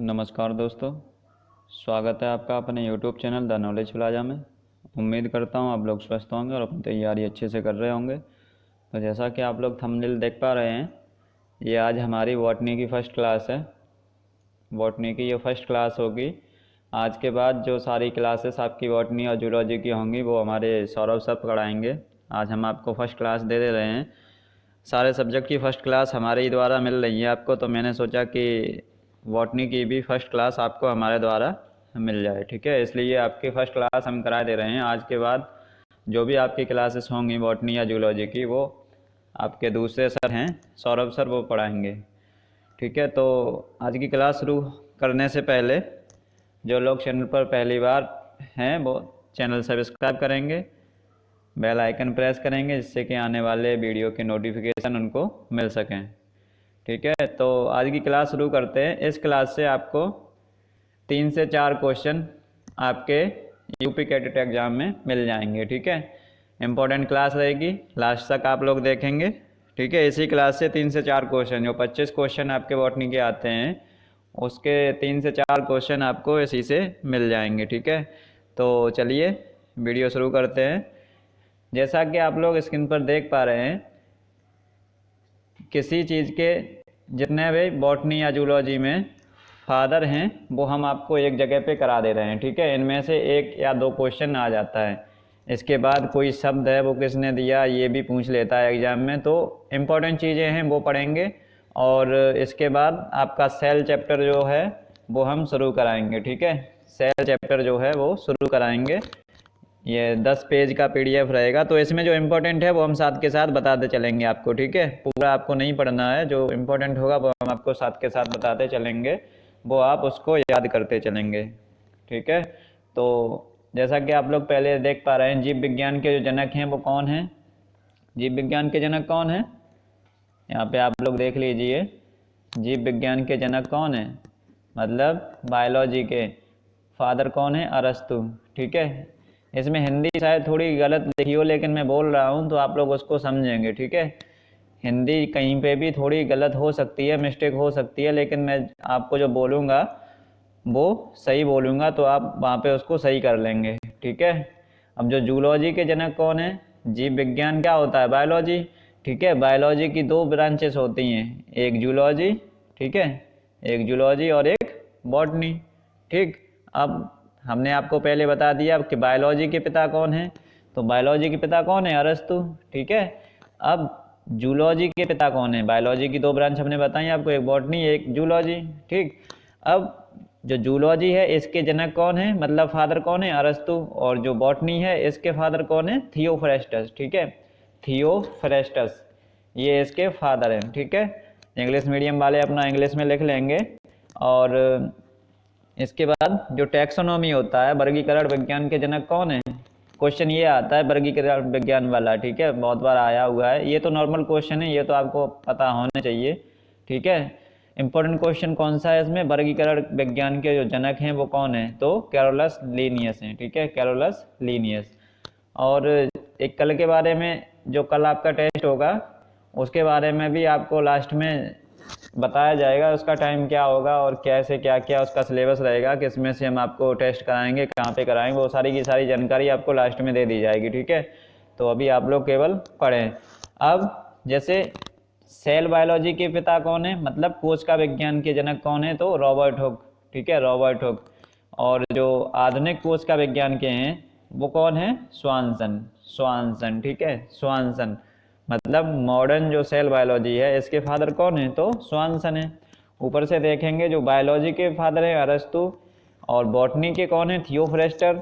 नमस्कार दोस्तों, स्वागत है आपका अपने YouTube channel the knowledge plaza में। उम्मीद करता हूँ आप लोग स्वस्थ होंगे और अपनी तैयारी अच्छे से कर रहे होंगे। तो जैसा कि आप लोग थंबनेल देख पा रहे हैं, ये आज हमारी बॉटनी की फ़र्स्ट क्लास है। बॉटनी की ये फ़र्स्ट क्लास होगी। आज के बाद जो सारी क्लासेस आपकी बॉटनी और जूलॉजी की होंगी वो हमारे सौरभ सर पढ़ाएंगे। आज हम आपको फ़र्स्ट क्लास दे रहे हैं। सारे सब्जेक्ट की फ़र्स्ट क्लास हमारे ही द्वारा मिल रही है आपको, तो मैंने सोचा कि बॉटनी की भी फ़र्स्ट क्लास आपको हमारे द्वारा मिल जाए। ठीक है, इसलिए आपकी फ़र्स्ट क्लास हम करा दे रहे हैं। आज के बाद जो भी आपकी क्लासेस होंगी बॉटनी या जूलॉजी की, वो आपके दूसरे सर हैं सौरभ सर, वो पढ़ाएंगे। ठीक है, तो आज की क्लास शुरू करने से पहले जो लोग चैनल पर पहली बार हैं वो चैनल सब्सक्राइब करेंगे, बेल आइकन प्रेस करेंगे, जिससे कि आने वाले वीडियो के नोटिफिकेशन उनको मिल सकें। ठीक है, तो आज की क्लास शुरू करते हैं। इस क्लास से आपको 3 से 4 क्वेश्चन आपके यूपी कैडेट एग्जाम में मिल जाएंगे। ठीक है, इम्पोर्टेंट क्लास रहेगी, लास्ट तक आप लोग देखेंगे। ठीक है, इसी क्लास से 3 से 4 क्वेश्चन, जो 25 क्वेश्चन आपके बॉटनी के आते हैं, उसके 3 से 4 क्वेश्चन आपको इसी से मिल जाएंगे। ठीक है, तो चलिए वीडियो शुरू करते हैं। जैसा कि आप लोग स्क्रीन पर देख पा रहे हैं, किसी चीज़ के जितने भी बॉटनी या जूलॉजी में फादर हैं वो हम आपको एक जगह पे करा दे रहे हैं। ठीक है, इनमें से 1 या 2 क्वेश्चन आ जाता है। इसके बाद कोई शब्द है वो किसने दिया ये भी पूछ लेता है एग्जाम में, तो इम्पोर्टेंट चीज़ें हैं वो पढ़ेंगे। और इसके बाद आपका सेल चैप्टर जो है वो हम शुरू कराएंगे। ठीक है, सेल चैप्टर जो है वो शुरू कराएंगे। ये 10 पेज का PDF रहेगा, तो इसमें जो इम्पोर्टेंट है वो हम साथ के साथ बताते चलेंगे आपको। ठीक है, पूरा आपको नहीं पढ़ना है, जो इम्पोर्टेंट होगा वो हम आपको साथ के साथ बताते चलेंगे, वो आप उसको याद करते चलेंगे। ठीक है, तो जैसा कि आप लोग पहले देख पा रहे हैं, जीव विज्ञान के जो जनक हैं वो कौन हैं? जीव विज्ञान के जनक कौन है? यहाँ पे आप लोग देख लीजिए, जीव विज्ञान के जनक कौन है, मतलब बायोलॉजी के फादर कौन है? अरस्तु। ठीक है, इसमें हिंदी शायद थोड़ी गलत लिखी हो, लेकिन मैं बोल रहा हूँ तो आप लोग उसको समझेंगे। ठीक है, हिंदी कहीं पे भी थोड़ी गलत हो सकती है, मिस्टेक हो सकती है, लेकिन मैं आपको जो बोलूँगा वो सही बोलूँगा, तो आप वहाँ पे उसको सही कर लेंगे। ठीक है, अब जो जूलॉजी के जनक कौन है? जीव विज्ञान क्या होता है? बायोलॉजी। ठीक है, बायोलॉजी की 2 ब्रांचेस होती हैं, एक जूलॉजी, ठीक है, एक जूलॉजी और एक बॉटनी। ठीक, अब हमने आपको पहले बता दिया कि बायोलॉजी के पिता कौन है, तो बायोलॉजी के पिता कौन है? अरस्तु। ठीक है, अब जूलॉजी के पिता कौन है? बायोलॉजी की 2 ब्रांच हमने बताई आपको, एक बॉटनी एक जूलॉजी। ठीक, अब जो जूलॉजी है इसके जनक कौन है, मतलब फादर कौन है? अरस्तु। और जो बॉटनी है इसके फादर कौन है? थियोफ्रेस्टस। ठीक है, थियोफ्रेस्टस ये इसके फादर हैं। ठीक है, इंग्लिश मीडियम वाले अपना इंग्लिश में लिख लेंगे। और इसके बाद जो टैक्सोनॉमी होता है, वर्गीकरण विज्ञान के जनक कौन है? क्वेश्चन ये आता है वर्गीकरण विज्ञान वाला। ठीक है, बहुत बार आया हुआ है, ये तो नॉर्मल क्वेश्चन है, ये तो आपको पता होने चाहिए। ठीक है, इंपॉर्टेंट क्वेश्चन कौन सा है इसमें? वर्गीकरण विज्ञान के जो जनक हैं वो कौन है? तो कैरोलस लीनियस हैं। ठीक है, कैरोलस लीनियस। और एक कल के बारे में, जो कल आपका टेस्ट होगा उसके बारे में भी आपको लास्ट में बताया जाएगा, उसका टाइम क्या होगा और कैसे क्या क्या उसका सिलेबस रहेगा, किसमें से हम आपको टेस्ट कराएंगे, कहाँ पे कराएंगे, वो सारी की सारी जानकारी आपको लास्ट में दे दी जाएगी। ठीक है, तो अभी आप लोग केवल पढ़ें। अब जैसे सेल बायोलॉजी के पिता कौन है, मतलब कोशिका विज्ञान के जनक कौन है? तो रॉबर्ट हुक। ठीक है, रॉबर्ट हुक। और जो आधुनिक कोशिका विज्ञान के हैं वो कौन है? स्वानसन। स्वानसन। ठीक है, स्वानसन, मतलब मॉडर्न जो सेल बायोलॉजी है इसके फादर कौन है? तो स्वानसन है। ऊपर से देखेंगे जो बायोलॉजी के फादर है अरस्तु, और बॉटनी के कौन है? थियोफ्रेस्टर,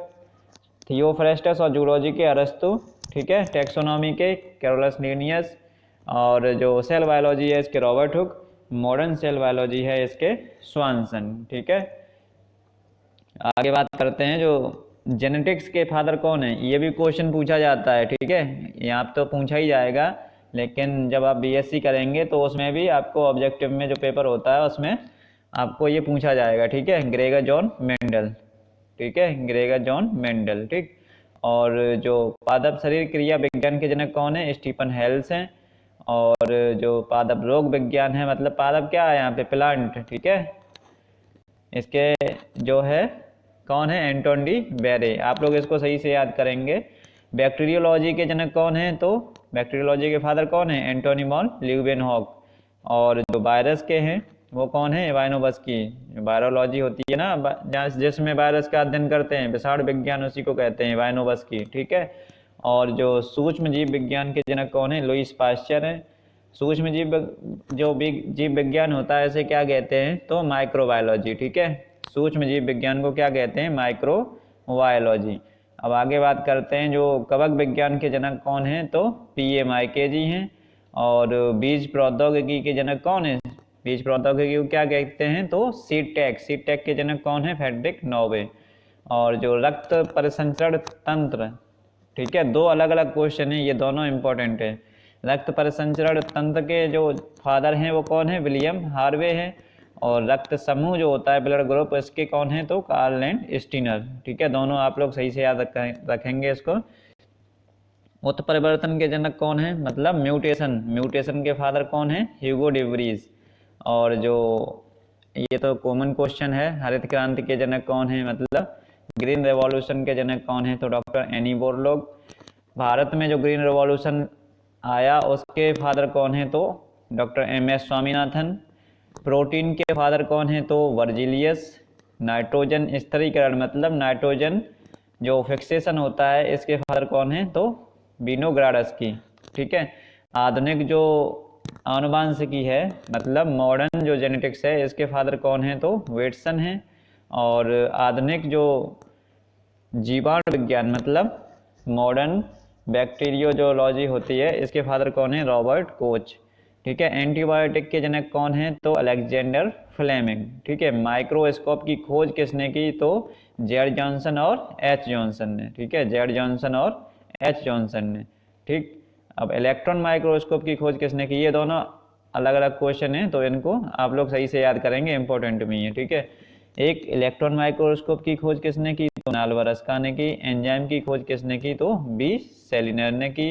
थियोफ्रेस्टस, और जूलॉजी के अरस्तु। ठीक है, टैक्सोनॉमी के कैरोलस लीनियस, और जो सेल बायोलॉजी है इसके Robert Hooke, modern cell biology है इसके स्वानसन। ठीक है, आगे बात करते हैं जो जेनेटिक्स के फादर कौन है, ये भी क्वेश्चन पूछा जाता है। ठीक है, यहाँ तो पूछा ही जाएगा, लेकिन जब आप BSc करेंगे तो उसमें भी आपको ऑब्जेक्टिव में जो पेपर होता है उसमें आपको ये पूछा जाएगा। ठीक है, ग्रेगर जॉन मेंडल। ठीक है, ग्रेगर जॉन मेंडल। ठीक, और जो पादप शरीर क्रिया विज्ञान के जनक कौन है? स्टीफन हेल्स हैं। और जो पादप रोग विज्ञान है, मतलब पादप क्या है यहाँ पे? प्लांट। ठीक है, इसके जो है कौन है, एंटोन डी बेरे। आप लोग इसको सही से याद करेंगे। बैक्टीरियोलॉजी के जनक कौन है, तो बैक्टीरियोलॉजी के फादर कौन है, एंटोनी वॉन ल्यूवेनहॉक। और जो वायरस के हैं वो कौन है, इवानोव्स्की। वायरोलॉजी होती है ना, जिसमें वायरस का अध्ययन करते हैं, विषाणु विज्ञान, उसी को कहते हैं इवानोव्स्की, ठीक है। और जो सूक्ष्म जीव विज्ञान के जनक कौन है, लुईस पाश्चर है। सूक्ष्म जीव जो जीव विज्ञान होता है इसे क्या कहते हैं, तो माइक्रोबायोलॉजी, ठीक है। सूक्ष्म जीव विज्ञान को क्या कहते हैं, माइक्रोबायोलॉजी। अब आगे बात करते हैं जो कवक विज्ञान के जनक कौन हैं, तो PMIK जी हैं। और बीज प्रौद्योगिकी के जनक कौन है, बीज प्रौद्योगिकी को क्या कहते हैं, तो सीटेक के जनक कौन है, फ्रेडरिक नोबे। और जो रक्त परिसंचरण तंत्र, ठीक है, दो अलग अलग क्वेश्चन है, ये दोनों इंपॉर्टेंट है। रक्त परिसंचरण तंत्र के जो फादर हैं वो कौन है, विलियम हार्वे हैं। और रक्त समूह जो होता है, ब्लड ग्रुप, इसके कौन है, तो कार्ल एंड स्टीनर, ठीक है। दोनों आप लोग सही से याद रखेंगे इसको। उत्परिवर्तन के जनक कौन है, मतलब म्यूटेशन के फादर कौन है, ह्यूगो डिवरीज। और जो ये तो कॉमन क्वेश्चन है, हरित क्रांति के जनक कौन है, मतलब ग्रीन रेवोल्यूशन के जनक कौन है, तो डॉक्टर एनी बोरलॉग। भारत में जो ग्रीन रेवोल्यूशन आया उसके फादर कौन है, तो डॉक्टर MS स्वामीनाथन। प्रोटीन के फादर कौन है, तो वर्जिलियस। नाइट्रोजन स्थिरीकरण, मतलब नाइट्रोजन जो फिक्सेशन होता है, इसके फादर कौन है, तो विनोग्राडस्की, ठीक है। आधुनिक जो आनुवांशिकी है, मतलब मॉडर्न जो जेनेटिक्स है, इसके फादर कौन है, तो वेटसन है। और आधुनिक जो जीवाणु विज्ञान, मतलब मॉडर्न बैक्टीरियोलॉजी होती है, इसके फादर कौन है, रॉबर्ट कोच, ठीक है। एंटीबायोटिक के जनक कौन है, तो अलेक्जेंडर फ्लेमिंग, ठीक है। माइक्रोस्कोप की खोज किसने की, तो जेड जॉनसन और H जॉनसन ने, ठीक है, जेड जॉनसन और H जॉनसन ने, ठीक। अब इलेक्ट्रॉन माइक्रोस्कोप की खोज किसने की, ये दोनों अलग अलग क्वेश्चन है, तो इनको आप लोग सही से याद करेंगे, इंपॉर्टेंट भी है, ठीक है। एक इलेक्ट्रॉन माइक्रोस्कोप की खोज किसने की, तो नाल्वरस्का ने की। एंजाइम की खोज किसने की, तो B सेलिनर ने की।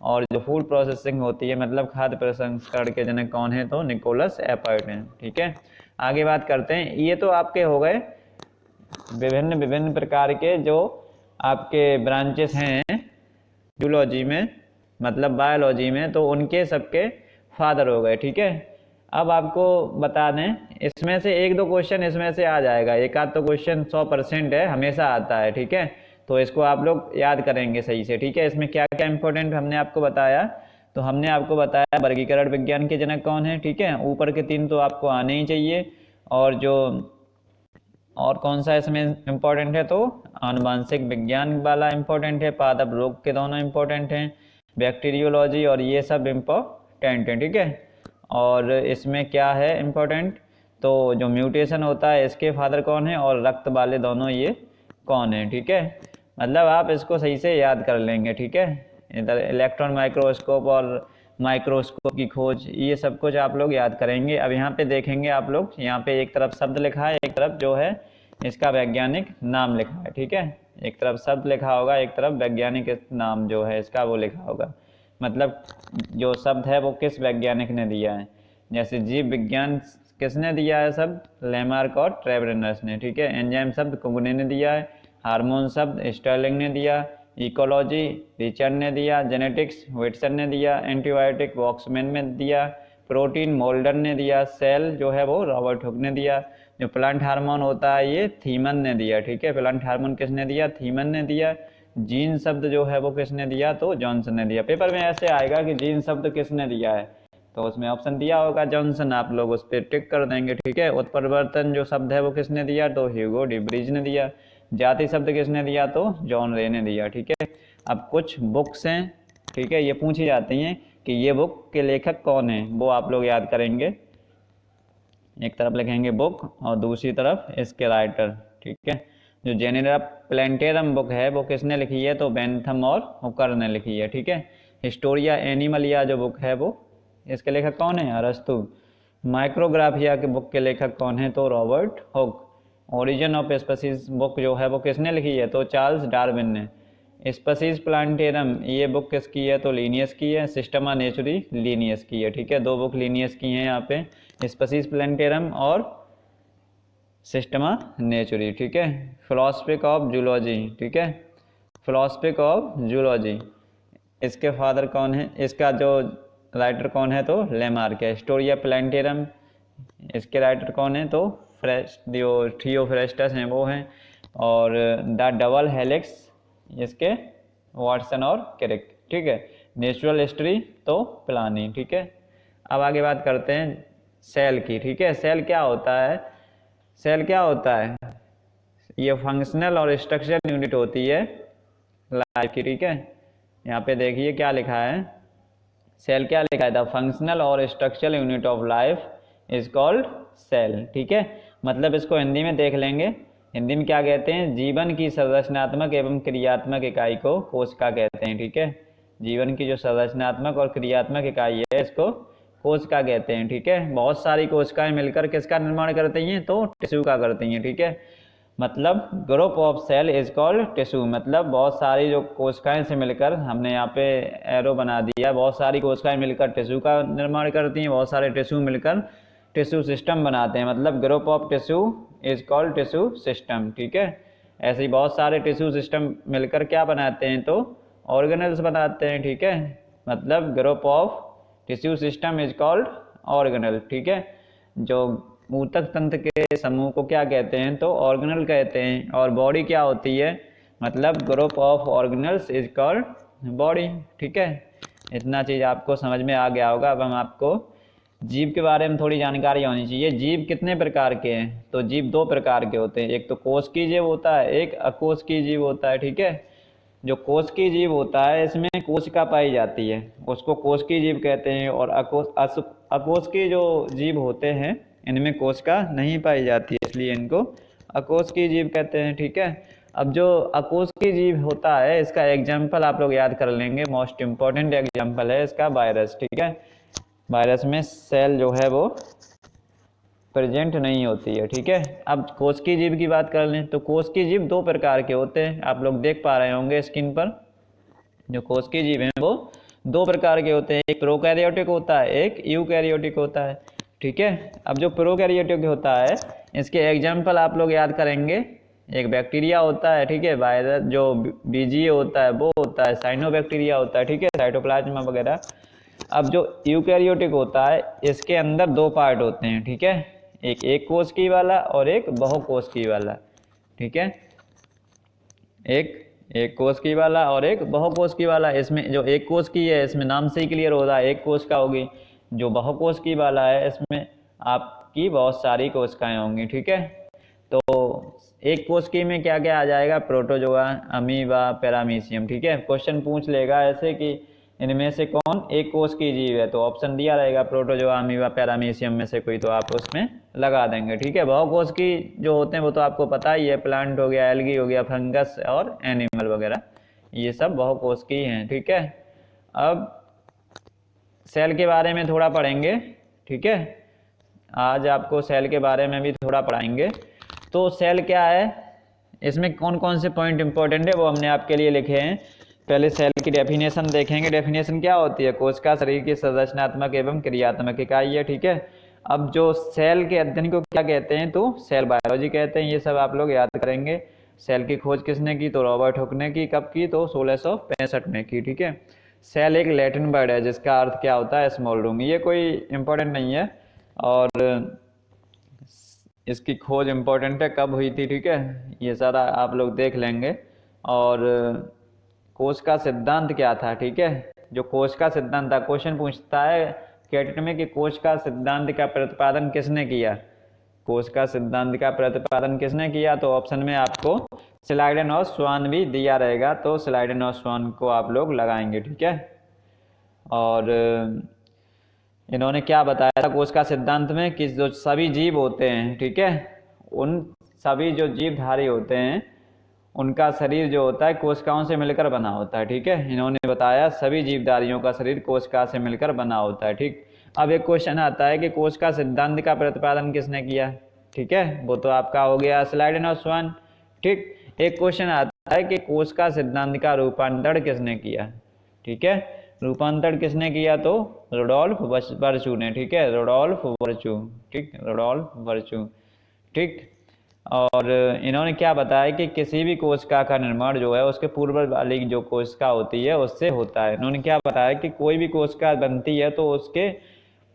और जो फूड प्रोसेसिंग होती है, मतलब खाद्य प्रसंस्करण के जनक कौन है, तो निकोलस एपर्ट हैं, ठीक है। आगे बात करते हैं, ये तो आपके हो गए विभिन्न विभिन्न प्रकार के जो आपके ब्रांचेस हैं जूलॉजी में, मतलब बायोलॉजी में, तो उनके सबके फादर हो गए, ठीक है। अब आपको बता दें, इसमें से एक दो क्वेश्चन इसमें से आ जाएगा, एक आध तो क्वेश्चन 100% है, हमेशा आता है, ठीक है। तो इसको आप लोग याद करेंगे सही से, ठीक है। इसमें क्या क्या इंपॉर्टेंट हमने आपको बताया, तो हमने आपको बताया वर्गीकरण विज्ञान के जनक कौन है, ठीक है। ऊपर के 3 तो आपको आने ही चाहिए। और जो और कौन सा इसमें इम्पोर्टेंट है, तो आनुवांशिक विज्ञान वाला इम्पोर्टेंट है, पादप रोग के दोनों इम्पोर्टेंट हैं, बैक्टीरियोलॉजी और ये सब इम्पोर्टेंट है, ठीक है। और इसमें क्या है इम्पोर्टेंट, तो जो म्यूटेशन होता है इसके फादर कौन है, और रक्त वाले दोनों ये कौन है, ठीक है। मतलब आप इसको सही से याद कर लेंगे, ठीक है। इधर इलेक्ट्रॉन माइक्रोस्कोप और माइक्रोस्कोप की खोज, ये सब कुछ आप लोग याद करेंगे। अब यहाँ पे देखेंगे आप लोग, यहाँ पे एक तरफ शब्द लिखा है, एक तरफ जो है इसका वैज्ञानिक नाम लिखा है, ठीक है। एक तरफ शब्द लिखा होगा, एक तरफ वैज्ञानिक नाम जो है इसका वो लिखा होगा, मतलब जो शब्द है वो किस वैज्ञानिक ने दिया है। जैसे जीव विज्ञान किसने दिया है शब्द, लेमार्क और ट्रेवरेनस ने, ठीक है। एंजाइम शब्द कुंगने ने दिया है। हार्मोन शब्द स्टर्लिंग ने दिया। इकोलॉजी रिचर्ड ने दिया। जेनेटिक्स वेटसन ने दिया। एंटीबायोटिक वॉक्समैन ने दिया। प्रोटीन मोल्डर ने दिया। सेल जो है वो रॉबर्ट हुक ने दिया। जो प्लांट हार्मोन होता है ये थीमन ने दिया, ठीक है। प्लांट हार्मोन किसने दिया, थीमन ने दिया। जीन शब्द जो है वो किसने दिया, तो जॉनसन ने दिया। पेपर में ऐसे आएगा कि जीन शब्द किसने दिया है, तो उसमें ऑप्शन दिया होगा जॉनसन, आप लोग उस पर टिक कर देंगे, ठीक है। उत्परिवर्तन जो शब्द है वो किसने दिया, तो ह्यूगो डिब्रीज ने दिया। जाति शब्द किसने दिया, तो जॉन रे ने दिया, ठीक है। अब कुछ बुक्स हैं, ठीक है, ये पूछी जाती हैं कि ये बुक के लेखक कौन है, वो आप लोग याद करेंगे। एक तरफ लिखेंगे बुक और दूसरी तरफ इसके राइटर, ठीक है। जो जेनेरा प्लेंटेरम बुक है वो किसने लिखी है, तो बेंथम और हुकर ने लिखी है, ठीक है। हिस्टोरिया एनिमलिया जो बुक है वो इसके लेखक कौन है, अरस्तु। माइक्रोग्राफिया के बुक के लेखक कौन है, तो Robert Hooke. Origin of species book जो है वो किसने लिखी है, तो चार्ल्स डार्विन ने। स्पीसीज प्लांटेरम ये बुक किसकी है, तो लीनियस की है। सिस्टमा नेचुरी लीनियस की है, ठीक है। दो बुक लीनियस की हैं यहाँ पे, स्पीसीज प्लांटेरम और सिस्टमा नेचुरी, ठीक है। फिलोसफिक ऑफ जूलॉजी, ठीक है, फिलोसफिक ऑफ जूलॉजी। इसके फादर कौन है, इसका जो राइटर कौन है, तो लेमार्क है। हिस्टोरिया प्लांटेरम, इसके राइटर कौन है, तो जो थियोफ्रेस्टस हैं वो हैं। और द डबल हेलिक्स, इसके वाटसन और क्रिक, ठीक है। नेचुरल हिस्ट्री तो प्लानी, ठीक है। अब आगे बात करते हैं सेल की, ठीक है। सेल क्या होता है, सेल क्या होता है, ये फंक्शनल और स्ट्रक्चरल यूनिट होती है लाइफ की, ठीक है। यहाँ पे देखिए क्या लिखा है, सेल क्या लिखा है, द फंक्शनल और structural unit of life is called cell, ठीक है। मतलब इसको हिंदी में देख लेंगे, हिंदी में क्या कहते हैं, जीवन की संरचनात्मक एवं क्रियात्मक इकाई को कोशिका कहते हैं, ठीक है। जीवन की जो संरचनात्मक और क्रियात्मक इकाई है इसको कोशिका कहते हैं, ठीक है। बहुत सारी कोशिकाएं मिलकर किसका निर्माण करती हैं, तो टिश्यू का करती हैं, ठीक है। मतलब group of cell is called tissue, मतलब बहुत सारी जो कोशिकाएं से मिलकर, हमने यहाँ पे एरो बना दिया, बहुत सारी कोशिकाएं मिलकर टिश्यू का निर्माण करती हैं, बहुत सारे टिश्यू मिलकर टिश्यू सिस्टम बनाते हैं, मतलब group of tissue is called tissue system, ठीक है। ऐसे ही बहुत सारे टिश्यू सिस्टम मिलकर क्या बनाते हैं, तो ऑर्गेनल्स बनाते हैं, ठीक है। मतलब group of tissue system is called organelle, ठीक है। जो ऊतक तंत्र के समूह को क्या कहते हैं, तो ऑर्गेनल कहते हैं। और बॉडी क्या होती है, मतलब group of organelles is called body, ठीक है। इतना चीज़ आपको समझ में आ गया होगा। अब हम आपको जीव के बारे में थोड़ी जानकारी होनी चाहिए। जीव कितने प्रकार के हैं, तो जीव दो प्रकार के होते हैं, एक तो कोशिकीय जीव होता है, एक अकोशिकीय जीव होता है, ठीक है। जो कोशिकीय जीव होता है इसमें कोशिका पाई जाती है, उसको कोशिकीय जीव कहते हैं। और अकोशिकीय जो जीव होते हैं इनमें कोशिका नहीं पाई जाती है, इसलिए इनको अकोशिकीय जीव कहते हैं, ठीक है। अब जो अकोशिकीय जीव होता है इसका एग्जाम्पल आप लोग याद कर लेंगे, मोस्ट इम्पॉर्टेंट एग्जाम्पल है इसका वायरस, ठीक है। वायरस में सेल जो है वो प्रेजेंट नहीं होती है, ठीक है। अब कोशिकीय जीव की बात कर लें तो कोशिकीय जीव दो प्रकार के होते हैं, आप लोग देख पा रहे होंगे स्क्रीन पर। जो कोशिकीय जीव हैं वो दो प्रकार के होते हैं, एक प्रोकैरियोटिक होता है, एक यूकैरियोटिक होता है, ठीक है। अब जो प्रोकैरियोटिक होता है इसके एग्जाम्पल आप लोग याद करेंगे, एक बैक्टीरिया होता है, ठीक है, वायरस जो बीजीय होता है वो होता है, साइनोबैक्टीरिया होता है, ठीक है, साइटोप्लाज्म वगैरह। अब जो यूकैरियोटिक होता है इसके अंदर दो पार्ट होते हैं, ठीक है, एक कोशिकीय वाला और एक बहुकोशिकीय वाला, ठीक है। एक कोशिकीय वाला और एक बहुकोशिकीय वाला। इसमें जो एक कोशिकीय है इसमें नाम से ही क्लियर हो रहा है एक कोशिका होगी, जो बहुकोशिकीय वाला है इसमें आपकी बहुत सारी कोशिकाएं होंगी, ठीक है। तो एक कोशिकीय में क्या क्या आ जाएगा, प्रोटोजोआ, अमीबा, पैरामीशियम, ठीक है। क्वेश्चन पूछ लेगा ऐसे कि इनमें से कौन एक कोशिकीय जीव है, तो ऑप्शन दिया रहेगा प्रोटोजोआ, अमीबा, पैरामीशियम में से कोई, तो आप उसमें लगा देंगे, ठीक है। बहुकोशिकीय जो होते हैं वो तो आपको पता ही है, प्लांट हो गया, एल्गी हो गया, फंगस और एनिमल वगैरह, ये सब बहुकोशिकीय हैं, ठीक है। अब सेल के बारे में थोड़ा पढ़ेंगे, ठीक है। आज आपको सेल के बारे में भी थोड़ा पढ़ाएंगे। तो सेल क्या है, इसमें कौन कौन से पॉइंट इंपॉर्टेंट है वो हमने आपके लिए लिखे हैं। पहले सेल की डेफिनेशन देखेंगे। डेफिनेशन क्या होती है, कोशिका शरीर की संरचनात्मक एवं क्रियात्मक इकाई है, ठीक है। अब जो सेल के अध्ययन को क्या कहते हैं, तो सेल बायोलॉजी कहते हैं। ये सब आप लोग याद करेंगे। सेल की खोज किसने की, तो रॉबर्ट हुक ने की। कब की, तो 1665 में की, ठीक है। सेल एक लैटिन वर्ड है जिसका अर्थ क्या होता है, स्मॉल रूम। ये कोई इंपॉर्टेंट नहीं है और इसकी खोज इंपॉर्टेंट है, कब हुई थी, ठीक है, ये सारा आप लोग देख लेंगे। और कोश का सिद्धांत क्या था, ठीक है। जो कोश का सिद्धांत था, क्वेश्चन पूछता है कैटेट में कि कोश का सिद्धांत का प्रतिपादन किसने किया, कोश का सिद्धांत का प्रतिपादन किसने किया, तो ऑप्शन में आपको स्लाइडेन और स्वान भी दिया रहेगा, तो स्लाइडेन और स्वान को आप लोग लगाएंगे, ठीक है। और इन्होंने क्या बताया था कोश का सिद्धांत में कि जो सभी जीव होते हैं, ठीक है, उन सभी जो जीवधारी होते हैं उनका शरीर जो होता है कोशिकाओं से मिलकर बना होता है, ठीक है। इन्होंने बताया सभी जीवधारियों का शरीर कोशिका से मिलकर बना होता है, ठीक। अब एक क्वेश्चन आता है कि कोश का सिद्धांत का प्रतिपादन किसने किया, ठीक है, वो तो आपका हो गया स्लाइडेन और स्वान, ठीक। एक क्वेश्चन आता है कि कोश का सिद्धांत का रूपांतरण किसने किया, ठीक है, रूपांतरण किसने किया, तो रुडोल्फ वर्चू ने, ठीक है, रुडोल्फ वर्चू, ठीक, रुडोल्फ वर्चू, ठीक। और इन्होंने क्या बताया कि किसी भी कोशिका का निर्माण जो है उसके पूर्व वाली जो कोशिका होती है उससे होता है। इन्होंने क्या बताया कि कोई भी कोशिका बनती है तो उसके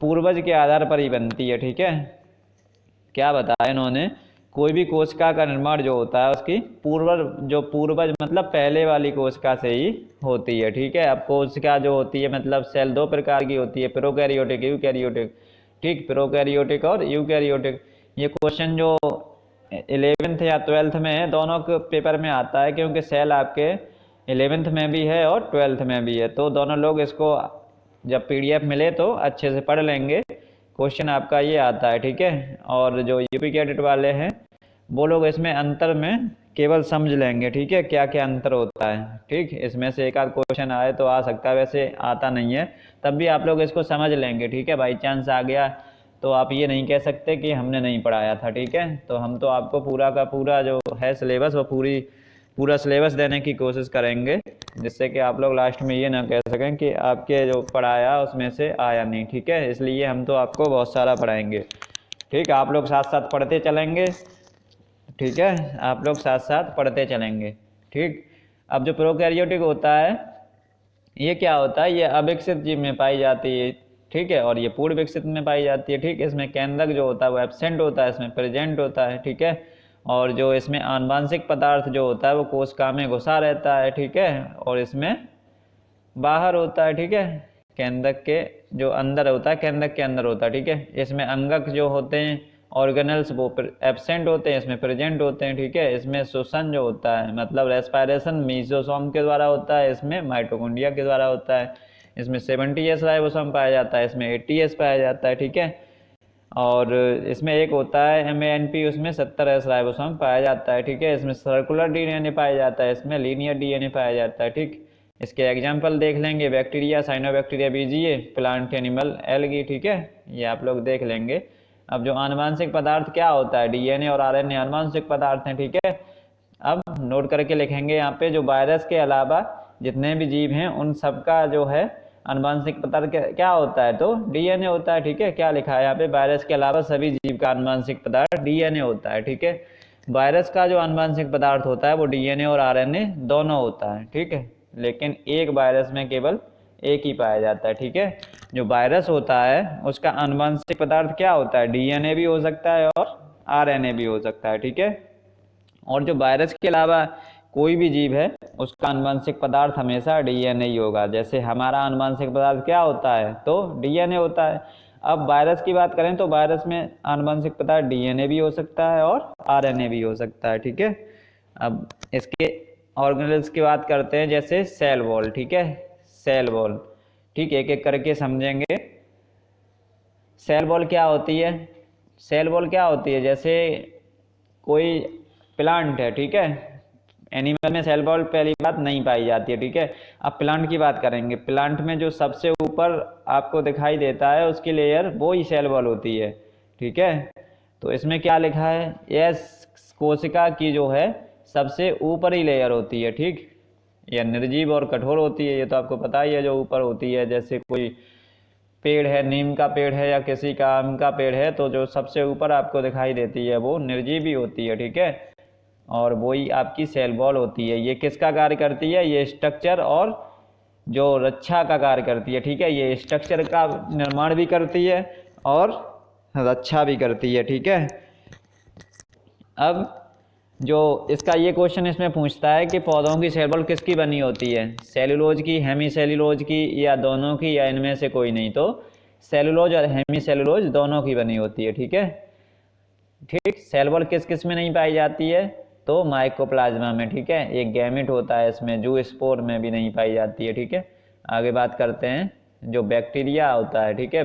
पूर्वज के आधार पर ही बनती है, ठीक है। क्या बताया इन्होंने, कोई भी कोशिका का निर्माण जो होता है उसकी पूर्वज मतलब पहले वाली कोशिका से ही होती है, ठीक है। अब कोशिका जो होती है मतलब सेल दो प्रकार की होती है, प्रोकैरियोटिक, यूकैरियोटिक, ठीक, प्रोकैरियोटिक और यूकैरियोटिक। ये क्वेश्चन जो 11th या 12th में है, दोनों के पेपर में आता है, क्योंकि सेल आपके 11th में भी है और 12th में भी है, तो दोनों लोग इसको जब PDF मिले तो अच्छे से पढ़ लेंगे। क्वेश्चन आपका ये आता है, ठीक है। और जो यूपी कैडेट वाले हैं वो लोग इसमें अंतर में केवल समझ लेंगे, ठीक है, क्या क्या अंतर होता है, ठीक। इसमें से एक आध क्वेश्चन आए तो आ सकता है, वैसे आता नहीं है, तब भी आप लोग इसको समझ लेंगे, ठीक है। बाई चांस आ गया तो आप ये नहीं कह सकते कि हमने नहीं पढ़ाया था, ठीक है। तो हम तो आपको पूरा का पूरा जो है सिलेबस वो पूरा सिलेबस देने की कोशिश करेंगे, जिससे कि आप लोग लास्ट में ये ना कह सकें कि आपके जो पढ़ाया उसमें से आया नहीं, ठीक है। इसलिए हम तो आपको बहुत सारा पढ़ाएंगे, ठीक। आप लोग साथ साथ पढ़ते चलेंगे, ठीक है, आप लोग साथ साथ पढ़ते चलेंगे, ठीक। अब जो प्रोकैरियोटिक होता है ये क्या होता है, ये अविकसित जीव में पाई जाती है, ठीक है, और ये पूर्ण विकसित में पाई जाती है, ठीक। इसमें केंद्रक जो होता है वो एब्सेंट होता है, इसमें प्रेजेंट होता है, ठीक है। और जो इसमें आनुवांशिक पदार्थ जो होता है वो कोशिका में घुसा रहता है, ठीक है, और इसमें बाहर होता है, ठीक है। केंद्रक के जो अंदर होता है, केंद्रक के अंदर होता है, ठीक है। इसमें अंगक जो होते हैं ऑर्गेनल्स वो एब्सेंट होते हैं, इसमें प्रेजेंट होते हैं, ठीक है। इसमें श्वसन जो होता है मतलब रेस्पायरेशन मीसोसोम के द्वारा होता है, इसमें माइटोकॉन्ड्रिया के द्वारा होता है। इसमें 70S राइबोसोम पाया जाता है, इसमें 80S पाया जाता है, ठीक है। और इसमें एक होता है MANP, उसमें 70S राइबोसोम पाया जाता है, ठीक है। इसमें सर्कुलर DNA पाया जाता है, इसमें लीनियर DNA पाया जाता है, ठीक। इसके एग्जाम्पल देख लेंगे, bacteria, cyanobacteria BGA, plant, animal, algae, ठीक है, ये आप लोग देख लेंगे। अब जो आनुवांशिक पदार्थ क्या होता है, DNA और RNA आनुवांशिक पदार्थ हैं, ठीक है। अब नोट करके लिखेंगे यहाँ पे, जो वायरस के अलावा जितने भी जीव हैं उन सबका जो है आनुवांशिक पदार्थ क्या होता है, तो DNA होता है, ठीक है। क्या लिखा है यहाँ पे, वायरस के अलावा सभी जीव का आनुवांशिक पदार्थ DNA होता है, ठीक है। वायरस का जो आनुवांशिक पदार्थ होता है वो DNA और RNA दोनों होता है, ठीक है। लेकिन एक वायरस में केवल एक ही पाया जाता है, ठीक है। जो वायरस होता है उसका आनुवांशिक पदार्थ क्या होता है, DNA भी हो सकता है और RNA भी हो सकता है, ठीक है। और जो वायरस के अलावा कोई भी जीव है उसका आनुवंशिक पदार्थ हमेशा DNA ही होगा। जैसे हमारा आनुवंशिक पदार्थ क्या होता है, तो DNA होता है। अब वायरस की बात करें तो वायरस में आनुवंशिक पदार्थ DNA भी हो सकता है और RNA भी हो सकता है, ठीक है। अब इसके ऑर्गेनेल्स की बात करते हैं, जैसे सेल वॉल, ठीक है, सेल वॉल, ठीक, एक एक करके समझेंगे। सेल वॉल क्या होती है, सेल वॉल क्या होती है, जैसे कोई प्लांट है, ठीक है, एनिमल में सेल वॉल पहली बात नहीं पाई जाती है, ठीक है। अब प्लांट की बात करेंगे, प्लांट में जो सबसे ऊपर आपको दिखाई देता है उसकी लेयर वो ही सेल वॉल होती है, ठीक है। तो इसमें क्या लिखा है, यस, कोशिका की जो है सबसे ऊपरी लेयर होती है, ठीक, यह निर्जीव और कठोर होती है, ये तो आपको पता ही है, जो ऊपर होती है। जैसे कोई पेड़ है, नीम का पेड़ है या किसी का आम का पेड़ है, तो जो सबसे ऊपर आपको दिखाई देती है वो निर्जीवी होती है, ठीक है, और वही आपकी सेल वॉल होती है। ये किसका कार्य करती है, ये स्ट्रक्चर और जो रक्षा का कार्य करती है, ठीक है। ये स्ट्रक्चर का निर्माण भी करती है और रक्षा भी करती है, ठीक है। अब जो इसका ये क्वेश्चन इसमें पूछता है कि पौधों की सेल वॉल किसकी बनी होती है, सेलुलोज की, हेमी सेलुलोज की, या दोनों की, या इनमें से कोई नहीं, तो सेलुलोज और हेमी सेलुलोज दोनों की बनी होती है, ठीक है, ठीक। सेल वॉल किस किस में नहीं पाई जाती है, तो माइकोप्लाज्मा में, ठीक है, एक गैमेट होता है इसमें, जो स्पोर में भी नहीं पाई जाती है, ठीक है। आगे बात करते हैं, जो बैक्टीरिया होता है, ठीक है,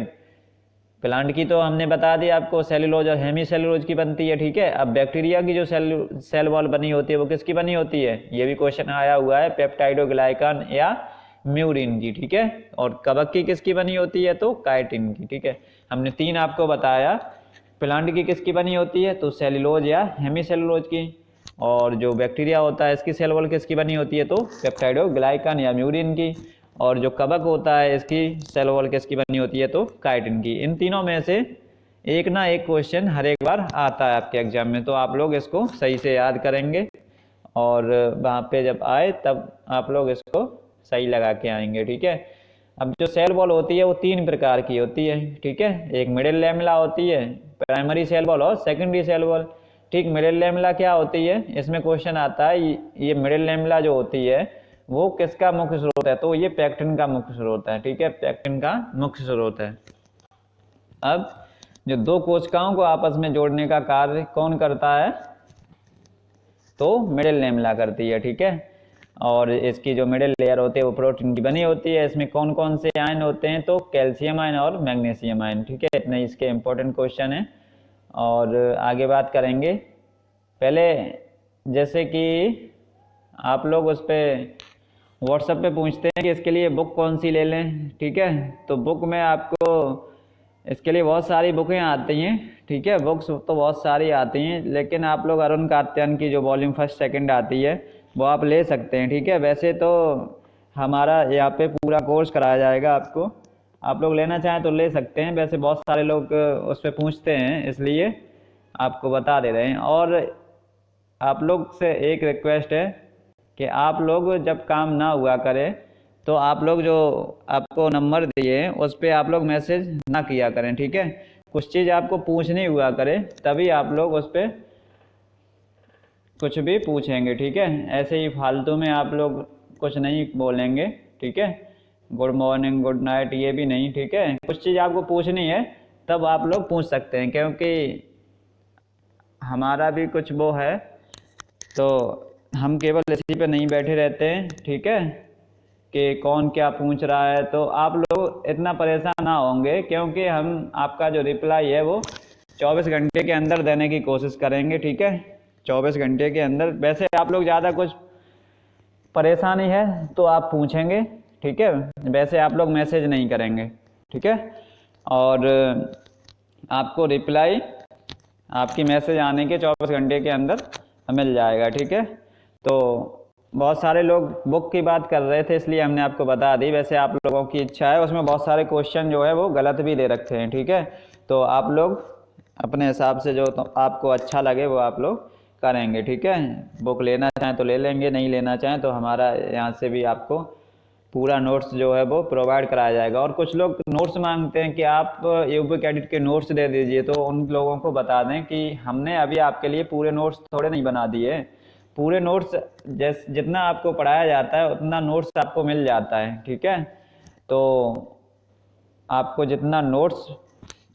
प्लांट की तो हमने बता दिया आपको, सेलुलोज और हेमी सेलुलोज की बनती है, ठीक है। अब बैक्टीरिया की जो सेल वॉल बनी होती है वो किसकी बनी होती है, ये भी क्वेश्चन आया हुआ है, पेप्टाइडोग्लाइकान या म्यूरिन की, ठीक है। और कवक की किसकी बनी होती है, तो काइटिन की, ठीक है। हमने तीन आपको बताया, प्लांट की किसकी बनी होती है, तो सेलुलोज या हेमी सेलुलोज की। और जो बैक्टीरिया होता है इसकी सेल वॉल किसकी बनी होती है, तो पेप्टाइडोग्लाइकान या म्यूरिन की। और जो कवक होता है इसकी सेल वॉल किसकी बनी होती है, तो काइटिन की। इन तीनों में से एक ना एक क्वेश्चन हर एक बार आता है आपके एग्जाम में, तो आप लोग इसको सही से याद करेंगे और वहाँ पे जब आए तब आप लोग इसको सही लगा के आएंगे, ठीक है। अब जो सेल वॉल होती है वो 3 प्रकार की होती है, ठीक है। एक मिडिल लैमेला होती है, प्राइमरी सेल वॉल और सेकेंडरी सेल वॉल, ठीक। मिडिल लैमेला क्या होती है, इसमें क्वेश्चन आता है ये मिडिल लैमेला जो होती है वो किसका मुख्य स्रोत है, तो ये पेक्टिन का मुख्य स्रोत है, ठीक है, पेक्टिन का मुख्य स्रोत है। अब जो दो कोशिकाओं को आपस में जोड़ने का कार्य कौन करता है, तो मिडिल लैमेला करती है, ठीक है। और इसकी जो मिडिल लेयर होती है वो प्रोटीन की बनी होती है। इसमें कौन कौन से आयन होते हैं, तो कैल्शियम आयन और मैग्नीशियम आयन, ठीक है। इतने इसके इंपॉर्टेंट क्वेश्चन हैं और आगे बात करेंगे। पहले जैसे कि आप लोग उस पर व्हाट्सएप पे पूछते हैं कि इसके लिए बुक कौन सी ले लें, ठीक है। तो बुक में आपको इसके लिए बहुत सारी बुकें आती हैं, ठीक है। बुक्स तो बहुत सारी आती हैं, लेकिन आप लोग अरुण कात्यायन की जो वॉल्यूम 1 2 आती है वो आप ले सकते हैं, ठीक है। वैसे तो हमारा यहाँ पे पूरा कोर्स कराया जाएगा आपको, आप लोग लेना चाहें तो ले सकते हैं। वैसे बहुत सारे लोग उस पर पूछते हैं, इसलिए आपको बता दे रहे हैं। और आप लोग से एक रिक्वेस्ट है कि आप लोग जब काम ना हुआ करें तो आप लोग जो आपको नंबर दिए उस पर आप लोग मैसेज ना किया करें, ठीक है। कुछ चीज़ आपको पूछनी हुआ करे तभी आप लोग उस पर कुछ भी पूछेंगे, ठीक है। ऐसे ही फालतू में आप लोग कुछ नहीं बोलेंगे, ठीक है। गुड मॉर्निंग गुड नाइट ये भी नहीं, ठीक है। कुछ चीज़ आपको पूछनी है तब आप लोग पूछ सकते हैं, क्योंकि हमारा भी कुछ वो है, तो हम केवल इसी पे नहीं बैठे रहते हैं, ठीक है, कि कौन क्या पूछ रहा है। तो आप लोग इतना परेशान ना होंगे, क्योंकि हम आपका जो रिप्लाई है वो 24 घंटे के अंदर देने की कोशिश करेंगे, ठीक है। 24 घंटे के अंदर। वैसे आप लोग ज़्यादा कुछ परेशानी है तो आप पूछेंगे, ठीक है। वैसे आप लोग मैसेज नहीं करेंगे, ठीक है। और आपको रिप्लाई आपकी मैसेज आने के 24 घंटे के अंदर मिल जाएगा, ठीक है। तो बहुत सारे लोग बुक की बात कर रहे थे, इसलिए हमने आपको बता दी। वैसे आप लोगों की इच्छा है, उसमें बहुत सारे क्वेश्चन जो है वो गलत भी दे रखे हैं, ठीक है। तो आप लोग अपने हिसाब से जो तो आपको अच्छा लगे वो आप लोग करेंगे, ठीक है। बुक लेना चाहें तो ले लेंगे, नहीं लेना चाहें तो हमारा यहाँ से भी आपको पूरा नोट्स जो है वो प्रोवाइड कराया जाएगा। और कुछ लोग नोट्स मांगते हैं कि आप यूबुक एडिट के नोट्स दे दीजिए, तो उन लोगों को बता दें कि हमने अभी आपके लिए पूरे नोट्स थोड़े नहीं बना दिए। पूरे नोट्स जितना आपको पढ़ाया जाता है उतना नोट्स आपको मिल जाता है, ठीक है। तो आपको जितना नोट्स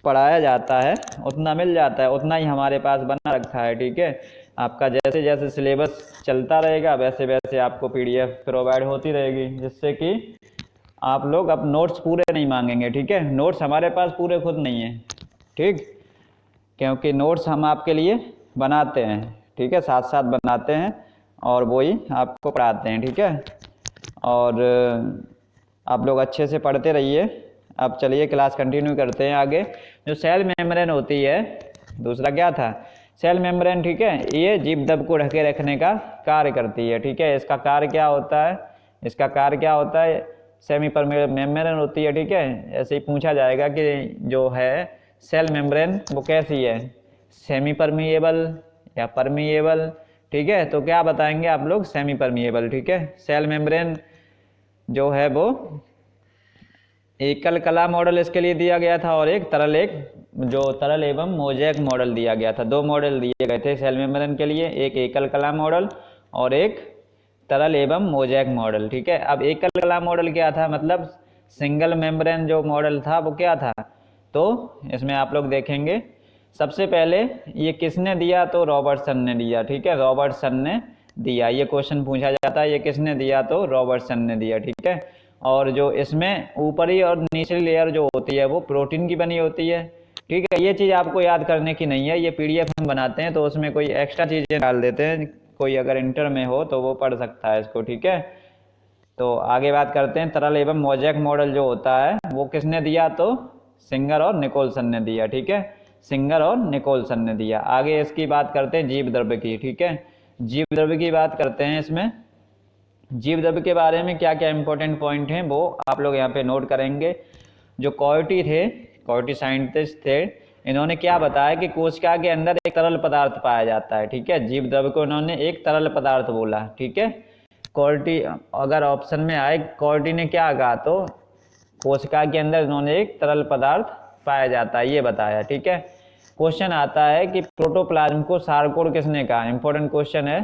पढ़ाया जाता है उतना मिल जाता है, उतना ही हमारे पास बना रखा है, ठीक है। आपका जैसे जैसे सिलेबस चलता रहेगा वैसे वैसे आपको पीडीएफ प्रोवाइड होती रहेगी, जिससे कि आप लोग अब नोट्स पूरे नहीं मांगेंगे, ठीक है। नोट्स हमारे पास पूरे खुद नहीं है, ठीक, क्योंकि नोट्स हम आपके लिए बनाते हैं, ठीक है, साथ साथ बनाते हैं और वही आपको पढ़ाते हैं, ठीक है। और आप लोग अच्छे से पढ़ते रहिए। अब चलिए क्लास कंटिन्यू करते हैं आगे। जो सेल मेम्ब्रेन होती है, दूसरा क्या था, सेल मेम्ब्रेन, ठीक है, ये जीवदब को ढके रखने का कार्य करती है, ठीक है। इसका कार्य क्या होता है, इसका कार्य क्या होता है, सेमी परमेबल मेम्ब्रेन होती है, ठीक है। ऐसे ही पूछा जाएगा कि जो है सेल मेम्ब्रेन वो कैसी है, सेमी परमिएबल या परमिएबल, ठीक है। तो क्या बताएंगे आप लोग, सेमी परमिएबल, ठीक है। सेल मेम्ब्रेन जो है वो एकल कला मॉडल इसके लिए दिया गया था और एक तरल एवं मोज़ेक मॉडल दिया गया था। 2 मॉडल दिए गए थे सेल मेम्ब्रेन के लिए, एक एकल कला मॉडल और एक तरल एवं मोज़ेक मॉडल, ठीक है। अब एकल कला मॉडल क्या था, मतलब सिंगल मेम्ब्रेन जो मॉडल था वो क्या था, तो इसमें आप लोग देखेंगे सबसे पहले ये किसने दिया, तो रॉबर्टसन ने दिया, ठीक है। रॉबर्टसन ने दिया, ये क्वेश्चन पूछा जाता है, ये किसने दिया, तो रॉबर्टसन ने दिया, ठीक है। और जो इसमें ऊपरी और निचली लेयर जो होती है वो प्रोटीन की बनी होती है, ठीक है। ये चीज़ आपको याद करने की नहीं है, ये पीडीएफ हम बनाते हैं तो उसमें कोई एक्स्ट्रा चीज़ें डाल देते हैं, कोई अगर इंटर में हो तो वो पढ़ सकता है इसको, ठीक है। तो आगे बात करते हैं, तरल एवं मोज़ेक मॉडल जो होता है वो किसने दिया, तो सिंगर और निकोलसन ने दिया, ठीक है। सिंगर और निकोलसन ने दिया। आगे इसकी बात करते हैं जीव द्रव्य की, ठीक है। जीव द्रव्य की बात करते हैं। इसमें जीव द्रव्य के बारे में क्या क्या इंपॉर्टेंट पॉइंट हैं वो आप लोग यहाँ पे नोट करेंगे। जो कोयोटी थे, कोयोटी साइंटिस्ट थे, इन्होंने क्या बताया कि कोशिका के अंदर एक तरल पदार्थ पाया जाता है, ठीक है। जीव द्रव्य को इन्होंने एक तरल पदार्थ बोला, ठीक है। कोर्टी, अगर ऑप्शन में आए कोर्टी ने क्या कहा, तो कोशिका के अंदर इन्होंने एक तरल पदार्थ पाया जाता है, ये बताया, ठीक है। क्वेश्चन आता है कि प्रोटोप्लाज्म को सारकोड किसने कहा, इंपॉर्टेंट क्वेश्चन है,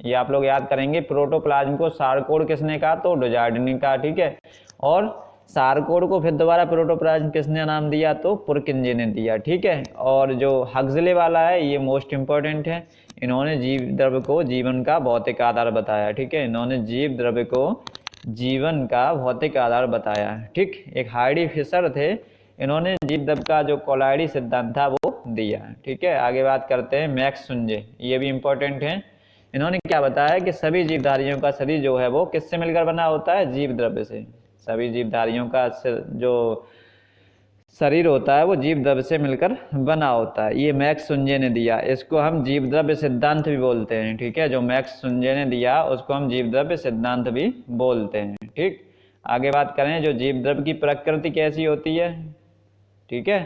ये आप लोग याद करेंगे। प्रोटोप्लाज्म को सारकोड किसने कहा, तो डुचार्ड ने कहा, ठीक है। और सारकोड को फिर दोबारा प्रोटोप्लाज्म किसने नाम दिया, तो पुरकिंजे ने दिया, ठीक है। और जो हक्सले वाला है ये मोस्ट इंपॉर्टेंट है, इन्होंने जीव द्रव्य को जीवन का भौतिक आधार बताया, ठीक है। इन्होंने जीव द्रव्य को जीवन का भौतिक आधार बताया, ठीक। एक हार्डी फिशर थे, इन्होंने जीव द्रव्य का जो कोलाइडी सिद्धांत था वो दिया, ठीक है। आगे बात करते हैं मैक्स सुंजे, ये भी इंपॉर्टेंट है। इन्होंने क्या बताया कि सभी जीवधारियों का शरीर जो है वो किससे मिलकर बना होता है, जीव द्रव्य से। सभी जीवधारियों का जो शरीर होता है वो जीव द्रव्य से मिलकर बना होता है, ये मैक्स सुंजे ने दिया। इसको हम जीव द्रव्य सिद्धांत भी बोलते हैं, ठीक है। जो मैक्स सुंजे ने दिया उसको हम जीव द्रव्य सिद्धांत भी बोलते हैं, ठीक। आगे बात करें जो जीव द्रव्य की प्रकृति कैसी होती है, ठीक है।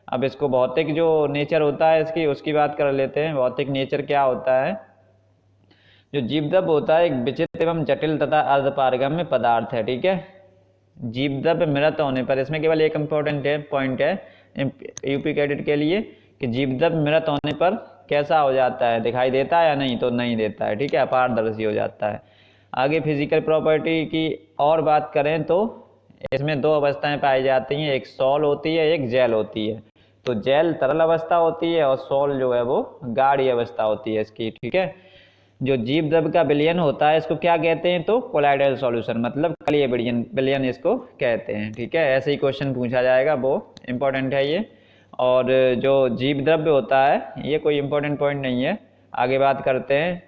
अब इसको भौतिक जो नेचर होता है इसकी, उसकी बात कर लेते हैं। भौतिक नेचर क्या होता है, जो जीव द्रव्य होता है एक विचित्र एवं जटिल तथा अर्धपारगम्य पदार्थ है, ठीक है। जीव द्रव्य मृत होने पर, इसमें केवल एक इम्पोर्टेंट पॉइंट है यूपी कैडेट के लिए कि जीव द्रव्य मृत होने पर कैसा हो जाता है, दिखाई देता है या नहीं, तो नहीं देता है, ठीक है, अपारदर्शी हो जाता है। आगे फिजिकल प्रॉपर्टी की और बात करें तो इसमें दो अवस्थाएं पाई जाती हैं, एक सॉल होती है, एक जेल होती है। तो जेल तरल अवस्था होती है और सॉल जो है वो गाढ़ी अवस्था होती है इसकी, ठीक है। जो जीव द्रव्य का विलयन होता है इसको क्या कहते हैं, तो कोलाइडल सॉल्यूशन, मतलब कलीय विलयन इसको कहते हैं, ठीक है। ऐसे ही क्वेश्चन पूछा जाएगा, वो इंपॉर्टेंट है ये। और जो जीव द्रव्य होता है ये कोई इंपॉर्टेंट पॉइंट नहीं है। आगे बात करते हैं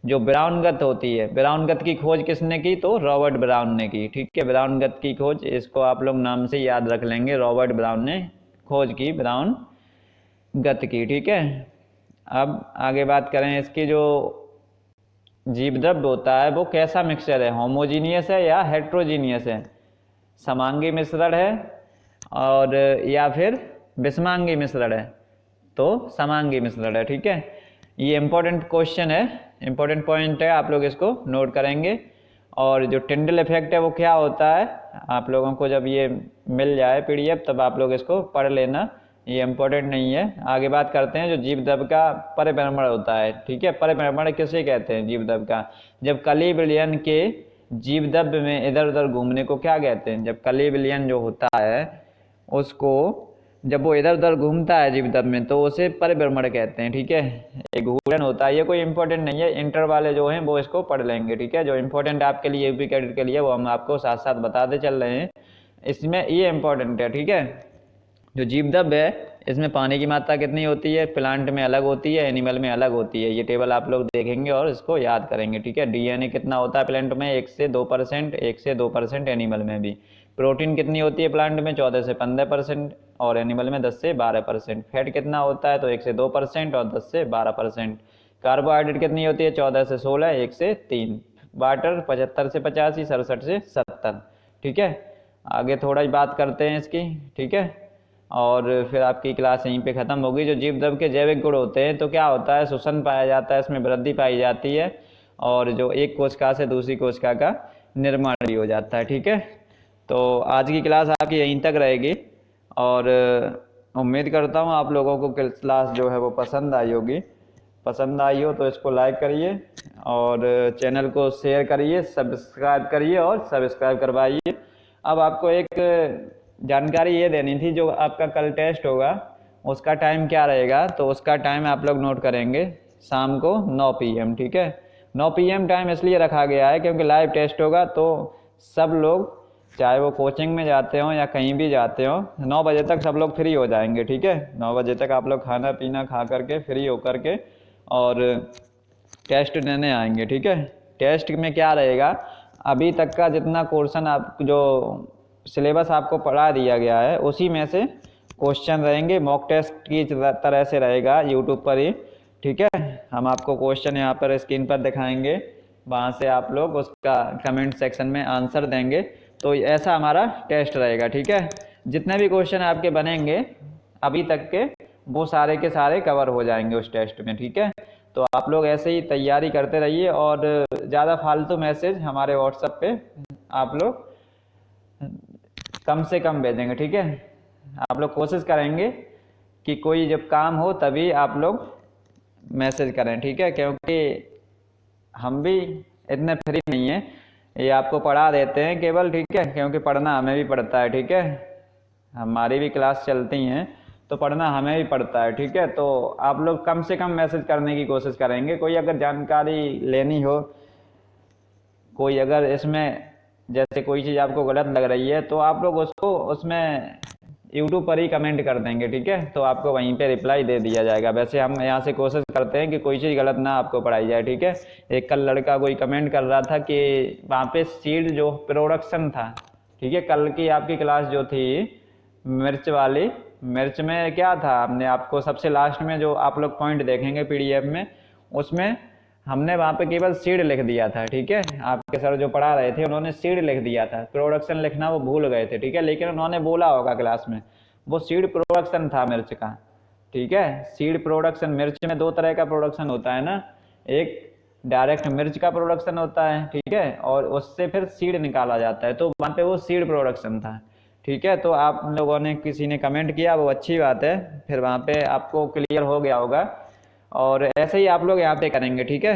जो ब्राउनगत होती है, ब्राउनगत की खोज किसने की, तो रॉबर्ट ब्राउन ने की, ठीक है। ब्राउनगत की खोज, इसको आप लोग नाम से याद रख लेंगे, रॉबर्ट ब्राउन ने खोज की ब्राउनगत की, ठीक है। अब आगे बात करें इसकी जो जीव द्रव्य होता है वो कैसा मिक्सचर है, होमोजीनियस है या हेट्रोजीनियस है, समांगी मिश्रण है और या फिर विषमांगी मिश्रण है, तो समांगी मिश्रण है, ठीक है। ये इंपॉर्टेंट क्वेश्चन है, इंपॉर्टेंट पॉइंट है, आप लोग इसको नोट करेंगे। और जो टिंडल इफेक्ट है वो क्या होता है, आप लोगों को जब ये मिल जाए पीडीएफ तब आप लोग इसको पढ़ लेना, ये इंपॉर्टेंट नहीं है। आगे बात करते हैं जो जीव द्रव्य का परिभ्रमण होता है, ठीक है। परिभ्रमण किसे कहते हैं, जीव द्रव्य का, जब कली विलयन के जीव द्रव्य में इधर उधर घूमने को क्या कहते हैं, जब कली विलयन जो होता है उसको जब वो इधर उधर घूमता है जीव द्रव्य में तो उसे परिभ्रमण कहते हैं, ठीक है। एक घूर्णन होता है, ये कोई इंपॉर्टेंट नहीं है, इंटर वाले जो हैं वो इसको पढ़ लेंगे, ठीक है। जो इंपॉर्टेंट आपके लिए यूपी कैडेट के लिए वो हम आपको साथ साथ बताते चल रहे हैं, इसमें ये इंपॉर्टेंट है, ठीक है। जो जीव द्रव्य है इसमें पानी की मात्रा कितनी होती है, प्लांट में अलग होती है, एनिमल में अलग होती है, ये टेबल आप लोग देखेंगे और इसको याद करेंगे, ठीक है। डीएनए कितना होता है प्लांट में, 1 से 2%, 1 से 2% एनिमल में भी। प्रोटीन कितनी होती है प्लांट में, 14 से 15% और एनिमल में 10 से 12%। फैट कितना होता है, तो 1 से 2% और 10 से 12%। कार्बोहाइड्रेट कितनी होती है, 14 से 16, 1 से 3। वाटर 75 से 85, 67 से 70, ठीक है। आगे थोड़ा ही बात करते हैं इसकी, ठीक है, और फिर आपकी क्लास यहीं पे ख़त्म होगी। जो जीव द्रव्य के जैविक गुण होते हैं तो क्या होता है, श्वसन पाया जाता है, इसमें वृद्धि पाई जाती है और जो एक कोशिका से दूसरी कोशिका का निर्माण भी हो जाता है, ठीक है। तो आज की क्लास आपकी यहीं तक रहेगी और उम्मीद करता हूँ आप लोगों को क्लास जो है वो पसंद आई होगी। पसंद आई हो तो इसको लाइक करिए और चैनल को शेयर करिए, सब्सक्राइब करिए और सब्सक्राइब करवाइए। अब आपको एक जानकारी ये देनी थी, जो आपका कल टेस्ट होगा उसका टाइम क्या रहेगा, तो उसका टाइम आप लोग नोट करेंगे, शाम को 9 PM, ठीक है। 9 PM टाइम इसलिए रखा गया है क्योंकि लाइव टेस्ट होगा तो सब लोग चाहे वो कोचिंग में जाते हो या कहीं भी जाते हो 9 बजे तक सब लोग फ्री हो जाएंगे, ठीक है। 9 बजे तक आप लोग खाना पीना खा करके फ्री होकर के और टेस्ट देने आएंगे, ठीक है। टेस्ट में क्या रहेगा, अभी तक का जितना क्वेश्चन आप जो सिलेबस आपको पढ़ा दिया गया है उसी में से क्वेश्चन रहेंगे, मॉक टेस्ट की तरह से रहेगा यूट्यूब पर ही, ठीक है। हम आपको क्वेश्चन यहाँ पर स्क्रीन पर दिखाएंगे, वहाँ से आप लोग उसका कमेंट सेक्शन में आंसर देंगे, तो ऐसा हमारा टेस्ट रहेगा, ठीक है। जितने भी क्वेश्चन आपके बनेंगे अभी तक के वो सारे के सारे कवर हो जाएंगे उस टेस्ट में, ठीक है। तो आप लोग ऐसे ही तैयारी करते रहिए और ज़्यादा फालतू मैसेज हमारे व्हाट्सएप पे आप लोग कम से कम भेजेंगे, ठीक है। आप लोग कोशिश करेंगे कि कोई जब काम हो तभी आप लोग मैसेज करें, ठीक है, क्योंकि हम भी इतने फ्री नहीं हैं, ये आपको पढ़ा देते हैं केवल, ठीक है, क्योंकि पढ़ना हमें भी पड़ता है, ठीक है। हमारी भी क्लास चलती हैं तो पढ़ना हमें भी पड़ता है, ठीक है। तो आप लोग कम से कम मैसेज करने की कोशिश करेंगे। कोई अगर जानकारी लेनी हो, कोई अगर इसमें जैसे कोई चीज़ आपको गलत लग रही है तो आप लोग उसको उसमें यूट्यूब पर ही कमेंट कर देंगे, ठीक है, तो आपको वहीं पे रिप्लाई दे दिया जाएगा। वैसे हम यहाँ से कोशिश करते हैं कि कोई चीज़ गलत ना आपको पढ़ाई जाए, ठीक है। एक कल लड़का कोई कमेंट कर रहा था कि वहाँ पे सीड जो प्रोडक्शन था, ठीक है, कल की आपकी क्लास जो थी मिर्च वाली, मिर्च में क्या था, हमने आपको सबसे लास्ट में जो आप लोग पॉइंट देखेंगे पीडीएफ में, उसमें हमने वहाँ पे केवल सीड लिख दिया था, ठीक है। आपके सर जो पढ़ा रहे थे उन्होंने सीड लिख दिया था, प्रोडक्शन लिखना वो भूल गए थे, ठीक है, लेकिन उन्होंने बोला होगा क्लास में वो सीड प्रोडक्शन था मिर्च का, ठीक है। सीड प्रोडक्शन, मिर्च में दो तरह का प्रोडक्शन होता है ना, एक डायरेक्ट मिर्च का प्रोडक्शन होता है, ठीक है, और उससे फिर सीड निकाला जाता है, तो वहाँ पे वो सीड प्रोडक्शन था, ठीक है। तो आप लोगों ने किसी ने कमेंट किया, वो अच्छी बात है, फिर वहाँ पे आपको क्लियर हो गया होगा। और ऐसे ही आप लोग यहाँ पे करेंगे, ठीक है।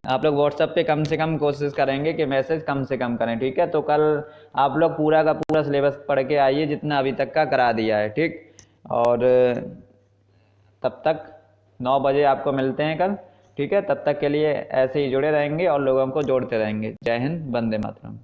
आप लोग व्हाट्सएप पे कम से कम कोशिश करेंगे कि मैसेज कम से कम करें, ठीक है। तो कल आप लोग पूरा का पूरा सिलेबस पढ़ के आइए जितना अभी तक का करा दिया है, ठीक। और तब तक 9 बजे आपको मिलते हैं कल, ठीक है। तब तक के लिए ऐसे ही जुड़े रहेंगे और लोगों को जोड़ते रहेंगे। जय हिंद, वंदे मातरम।